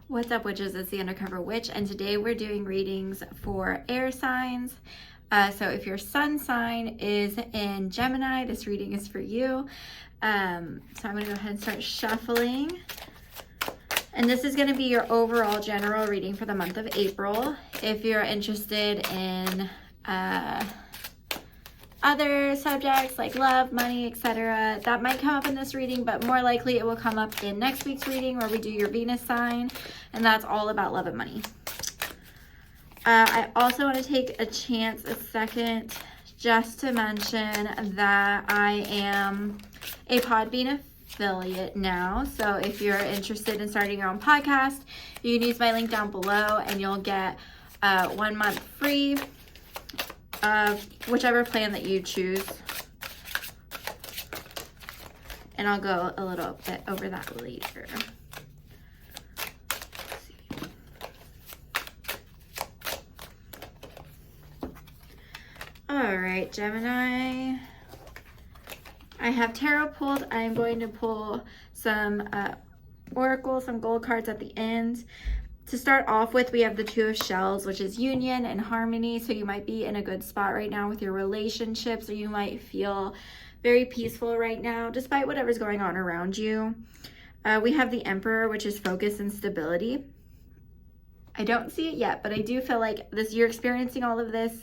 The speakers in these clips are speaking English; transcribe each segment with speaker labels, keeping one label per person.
Speaker 1: What's up, witches? It's the Undercover Witch, and today we're doing readings for air signs. So if your sun sign is in Gemini, this reading is for you. So I'm going to go ahead and start shuffling. And this is going to be your overall general reading for the month of April. If you're interested in other subjects like love, money, etc., that might come up in this reading, but more likely it will come up in next week's reading where we do your Venus sign, and that's all about love and money. I also want to take a second just to mention that I am a Podbean affiliate now. So if you're interested in starting your own podcast, you can use my link down below and you'll get 1 month free of whichever plan that you choose. And I'll go a little bit over that later. All right, Gemini. I have tarot pulled. I'm going to pull some oracle, some gold cards at the end. To start off with, we have the Two of Shells, which is union and harmony. So you might be in a good spot right now with your relationships, or you might feel very peaceful right now, despite whatever's going on around you. We have the Emperor, which is focus and stability. I don't see it yet, but I do feel like you're experiencing all of this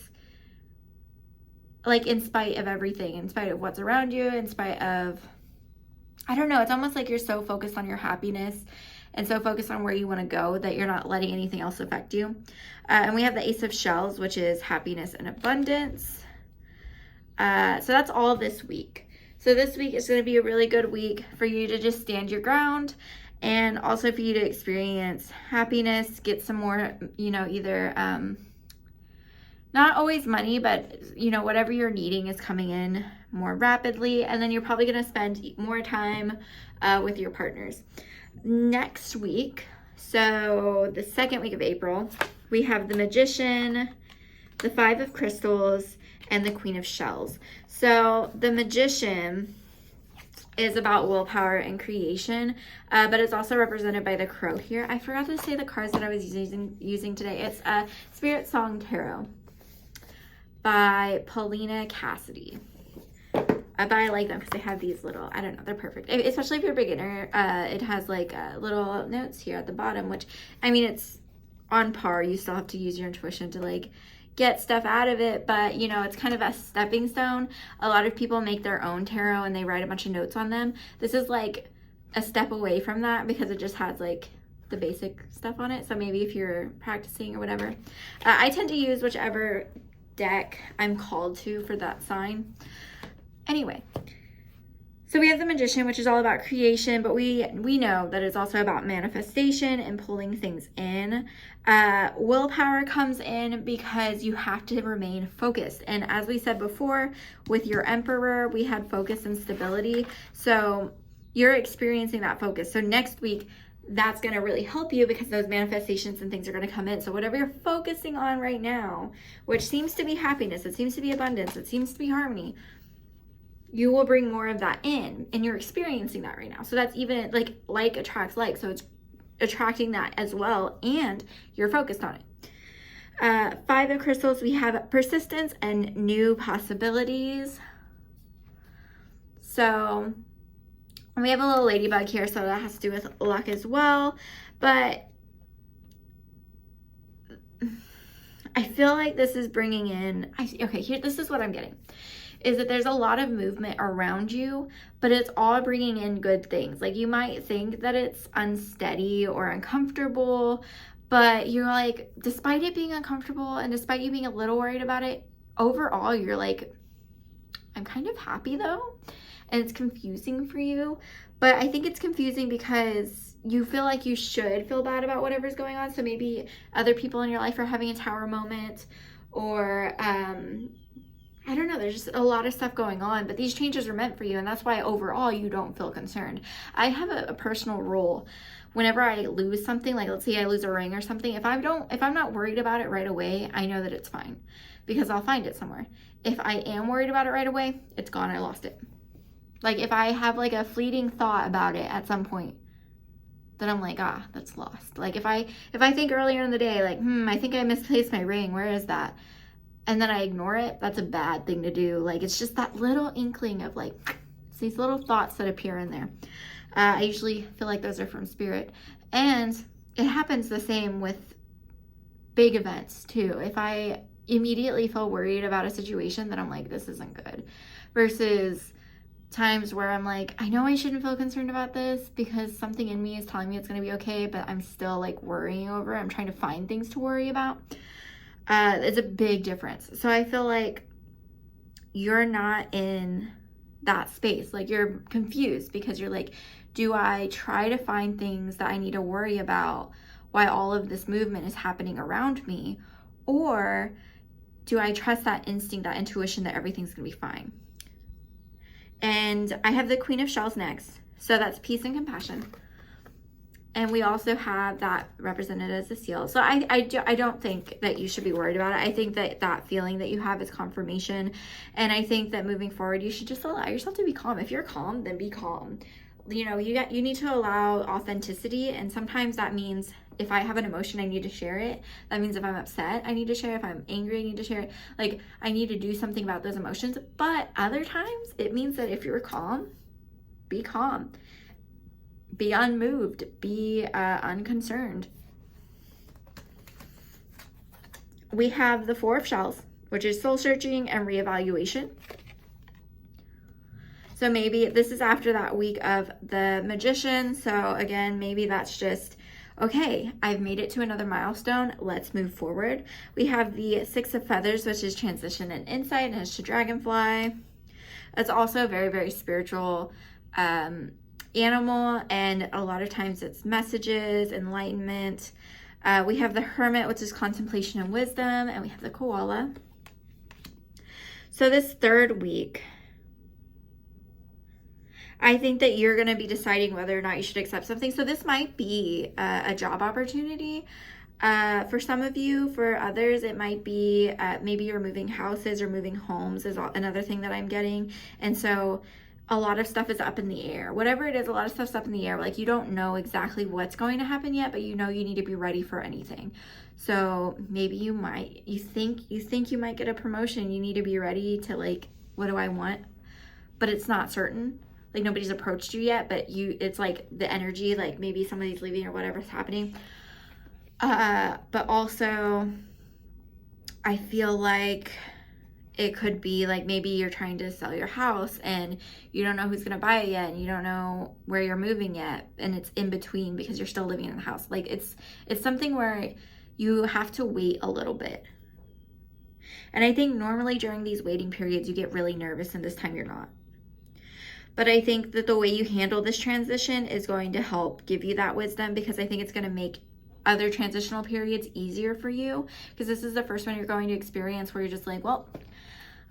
Speaker 1: like in spite of everything, in spite of what's around you, in spite of, I don't know, it's almost like you're so focused on your happiness and so focused on where you want to go that you're not letting anything else affect you. And we have the Ace of Shells, which is happiness and abundance. So that's all this week. So this week is going to be a really good week for you to just stand your ground, and also for you to experience happiness, get some more, either not always money, but whatever you're needing is coming in more rapidly, and then you're probably going to spend more time with your partners. Next week, so the second week of April, we have the Magician, the Five of Crystals, and the Queen of Shells. So the Magician is about willpower and creation, but it's also represented by the crow here. I forgot to say the cards that I was using today. It's Spirit Song Tarot by Paulina Cassidy. But I like them because they have these little, I don't know, they're perfect. Especially if you're a beginner, it has like little notes here at the bottom, which, I mean, it's on par. You still have to use your intuition to like get stuff out of it, but it's kind of a stepping stone. A lot of people make their own tarot and they write a bunch of notes on them. This is like a step away from that because it just has like the basic stuff on it. So maybe if you're practicing or whatever, I tend to use whichever deck I'm called to for that sign. Anyway, so we have the Magician, which is all about creation, but we know that it's also about manifestation and pulling things in. Willpower comes in because you have to remain focused. And as we said before, with your Emperor, we had focus and stability. So you're experiencing that focus. So next week, that's going to really help you because those manifestations and things are going to come in. So whatever you're focusing on right now, which seems to be happiness, it seems to be abundance, it seems to be harmony, you will bring more of that in, and you're experiencing that right now. So that's even like attracts like, so it's attracting that as well, and you're focused on it. Five of Crystals, we have persistence and new possibilities. So we have a little ladybug here, so that has to do with luck as well. But I feel like this is bringing in, this is what I'm getting, is that there's a lot of movement around you, but it's all bringing in good things. Like you might think that it's unsteady or uncomfortable, but you're like, despite it being uncomfortable and despite you being a little worried about it, overall, you're like, I'm kind of happy though. And it's confusing for you, but I think it's confusing because you feel like you should feel bad about whatever's going on. So maybe other people in your life are having a tower moment, or I don't know, there's just a lot of stuff going on, but these changes are meant for you, and that's why overall you don't feel concerned. I have a personal rule. Whenever I lose something, like let's say I lose a ring or something, if I'm not worried about it right away, I know that it's fine because I'll find it somewhere. If I am worried about it right away, it's gone, I lost it. Like if I have like a fleeting thought about it at some point, then I'm like, that's lost. Like if I think earlier in the day, like, I think I misplaced my ring, where is that? And then I ignore it, that's a bad thing to do. Like, it's just that little inkling of like, it's these little thoughts that appear in there. I usually feel like those are from spirit. And it happens the same with big events too. If I immediately feel worried about a situation, then I'm like, this isn't good. Versus times where I'm like, I know I shouldn't feel concerned about this because something in me is telling me it's going to be okay, but I'm still like worrying over it. I'm trying to find things to worry about. It's a big difference. So I feel like you're not in that space. Like you're confused because you're like, do I try to find things that I need to worry about while all of this movement is happening around me? Or do I trust that instinct, that intuition that everything's going to be fine? And I have the Queen of Shells next. So that's peace and compassion. And we also have that represented as a seal. So I don't think that you should be worried about it. I think that that feeling that you have is confirmation. And I think that moving forward, you should just allow yourself to be calm. If you're calm, then be calm. You know, you need to allow authenticity. And sometimes that means if I have an emotion, I need to share it. That means if I'm upset, I need to share it. If I'm angry, I need to share it. Like, I need to do something about those emotions. But other times, it means that if you're calm, be calm. Be unmoved. Be unconcerned. We have the Four of Shells, which is soul searching and reevaluation. So maybe this is after that week of the Magician. So again, maybe that's just, okay, I've made it to another milestone. Let's move forward. We have the Six of Feathers, which is transition and insight, and it's to Dragonfly. It's also a very, very spiritual animal, and a lot of times it's messages, enlightenment. We have the Hermit, which is contemplation and wisdom, and we have the Koala. So this third week, I think that you're going to be deciding whether or not you should accept something. So this might be a job opportunity for some of you. For others, it might be maybe you're moving houses or moving homes is another thing that I'm getting. And so a lot of stuff is up in the air. Whatever it is, a lot of stuff's up in the air. Like you don't know exactly what's going to happen yet, but you know you need to be ready for anything. So maybe you think you might get a promotion. You need to be ready to like, what do I want? But it's not certain. Like nobody's approached you yet, but it's like the energy, like maybe somebody's leaving or whatever's happening. But also I feel like it could be like maybe you're trying to sell your house and you don't know who's going to buy it yet, and you don't know where you're moving yet, and it's in between because you're still living in the house. Like it's something where you have to wait a little bit. And I think normally during these waiting periods you get really nervous, and this time you're not. But I think that the way you handle this transition is going to help give you that wisdom, because I think it's going to make other transitional periods easier for you, because this is the first one you're going to experience where you're just like, well,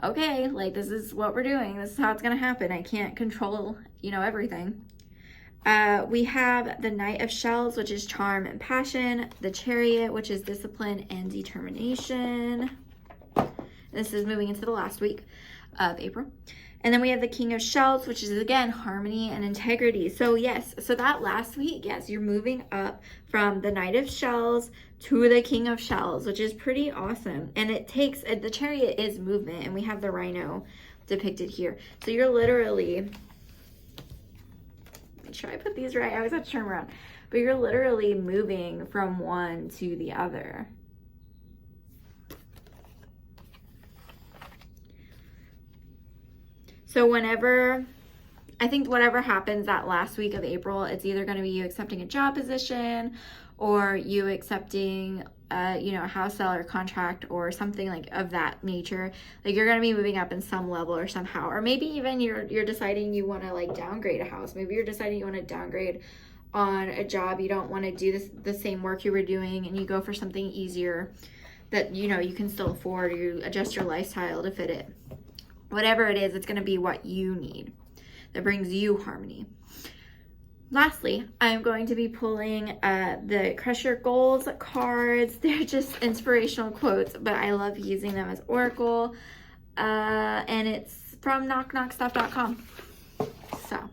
Speaker 1: okay, like this is what we're doing. This is how it's going to happen. I can't control, everything. We have the Knight of Shells, which is charm and passion. The Chariot, which is discipline and determination. This is moving into the last week of April. And then we have the King of Shells, which is, again, harmony and integrity. So, yes, so that last week, yes, you're moving up from the Knight of Shells to the King of Shells, which is pretty awesome. And it takes, the Chariot is movement, and we have the Rhino depicted here. So you're literally, make sure I put these right. I always have to turn around. But you're literally moving from one to the other. So I think whatever happens that last week of April, it's either going to be you accepting a job position or you accepting, a house sale or contract or something like of that nature. Like you're going to be moving up in some level or somehow, or maybe even you're deciding you want to like downgrade a house. Maybe you're deciding you want to downgrade on a job. You don't want to do the same work you were doing, and you go for something easier that, you can still afford, or you adjust your lifestyle to fit it. Whatever it is, it's going to be what you need that brings you harmony. Lastly, I'm going to be pulling the Crush Your Goals cards. They're just inspirational quotes, but I love using them as oracle. And it's from knockknockstuff.com. So,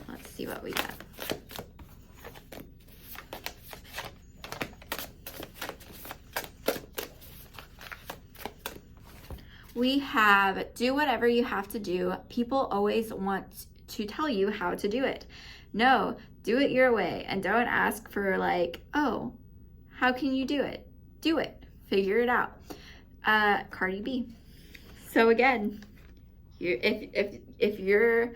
Speaker 1: let's see what we got. We have do whatever you have to do. People always want to tell you how to do it. No, do it your way, and don't ask for like, oh, how can you do it? Do it. Figure it out. Cardi B. So again, if your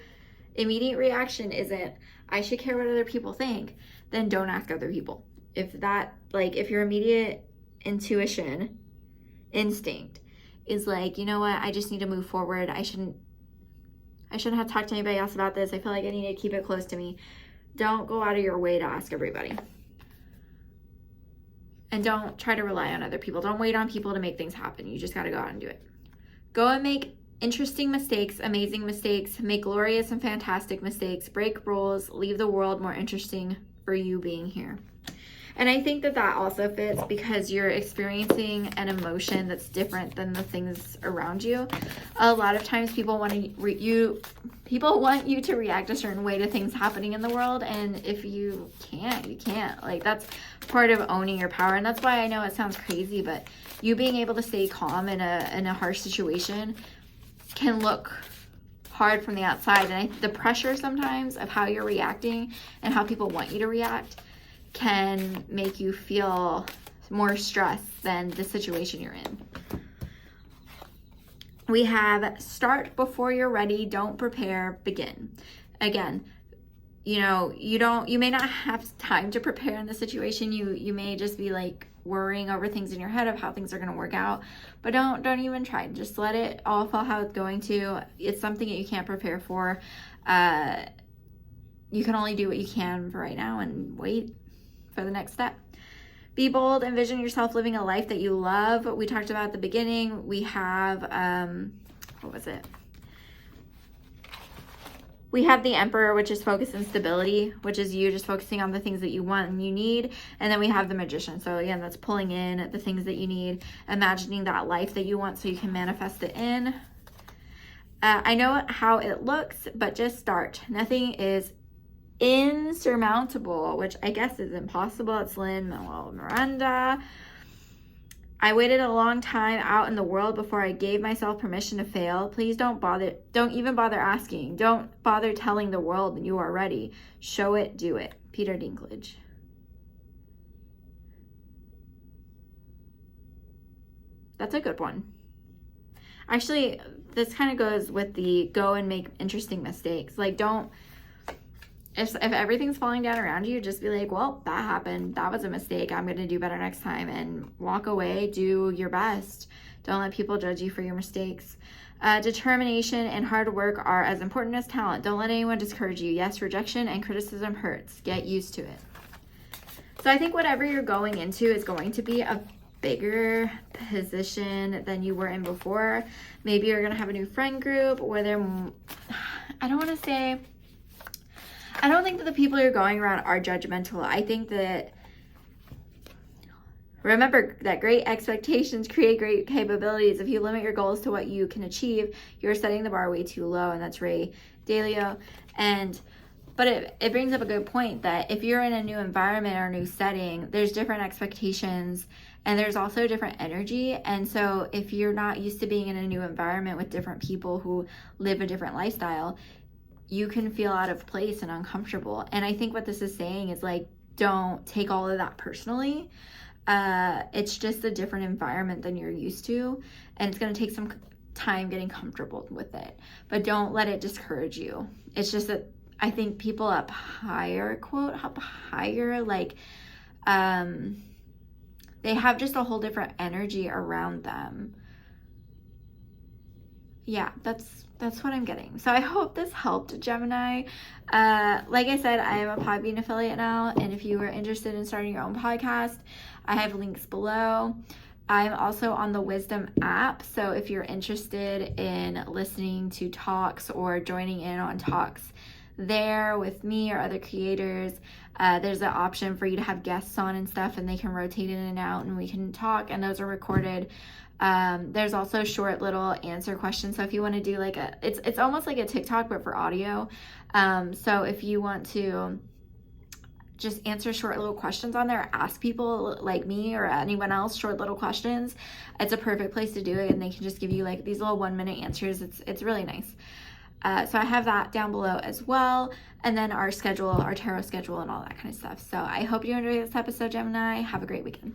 Speaker 1: immediate reaction isn't, I should care what other people think, then don't ask other people. If your immediate instinct is like, you know what, I just need to move forward. I shouldn't have to talk to anybody else about this. I feel like I need to keep it close to me. Don't go out of your way to ask everybody. And don't try to rely on other people. Don't wait on people to make things happen. You just got to go out and do it. Go and make interesting mistakes, amazing mistakes, make glorious and fantastic mistakes, break rules, leave the world more interesting for you being here. And I think that also fits because you're experiencing an emotion that's different than the things around you. A lot of times people want you to react a certain way to things happening in the world, and if you can't, you can't. Like, that's part of owning your power, and that's why I know it sounds crazy, but you being able to stay calm in a harsh situation can look hard from the outside, and the pressure sometimes of how you're reacting and how people want you to react can make you feel more stressed than the situation you're in. We have start before you're ready, don't prepare, begin. Again, you may not have time to prepare in the situation. You may just be like worrying over things in your head of how things are going to work out, but don't even try. Just let it all fall how it's going to. It's something that you can't prepare for. You can only do what you can for right now and wait for the next step. Be bold, envision yourself living a life that you love. We talked about at the beginning. We have, what was it? We have the Emperor, which is focus and stability, which is you just focusing on the things that you want and you need. And then we have the Magician. So again, that's pulling in the things that you need, imagining that life that you want so you can manifest it in. I know how it looks, but just start. Nothing is insurmountable, which I guess is impossible. It's Lin-Manuel Miranda. I waited a long time out in the world before I gave myself permission to fail. Please don't even bother asking. Don't bother telling the world that you are ready. Show it, do it. Peter Dinklage. That's a good one. Actually, this kind of goes with the go and make interesting mistakes. Like, if everything's falling down around you, just be like, well, that happened. That was a mistake. I'm going to do better next time, and walk away. Do your best. Don't let people judge you for your mistakes. Determination and hard work are as important as talent. Don't let anyone discourage you. Yes, rejection and criticism hurts. Get used to it. So I think whatever you're going into is going to be a bigger position than you were in before. Maybe you're going to have a new friend group where I don't think that the people you're going around are judgmental. I think that, remember that great expectations create great capabilities. If you limit your goals to what you can achieve, you're setting the bar way too low, and that's Ray Dalio. But it brings up a good point that if you're in a new environment or a new setting, there's different expectations, and there's also different energy. And so if you're not used to being in a new environment with different people who live a different lifestyle, you can feel out of place and uncomfortable. And I think what this is saying is, like, don't take all of that personally. It's just a different environment than you're used to, and it's going to take some time getting comfortable with it. But don't let it discourage you. It's just that I think people up higher, like, they have just a whole different energy around them. Yeah, that's what I'm getting. So I hope this helped, Gemini. Like I said, I am a Podbean affiliate now, and if you are interested in starting your own podcast, I have links below. I'm also on the Wisdom app, so if you're interested in listening to talks or joining in on talks there with me or other creators, there's an option for you to have guests on and stuff, and they can rotate in and out, and we can talk, and those are recorded. There's also short little answer questions. So if you want to do like it's almost like a TikTok, but for audio. So if you want to just answer short little questions on there, or ask people like me or anyone else short little questions, it's a perfect place to do it, and they can just give you like these little 1-minute answers. It's really nice. So I have that down below as well, and then our schedule, our tarot schedule, and all that kind of stuff. So I hope you enjoyed this episode, Gemini. Have a great weekend.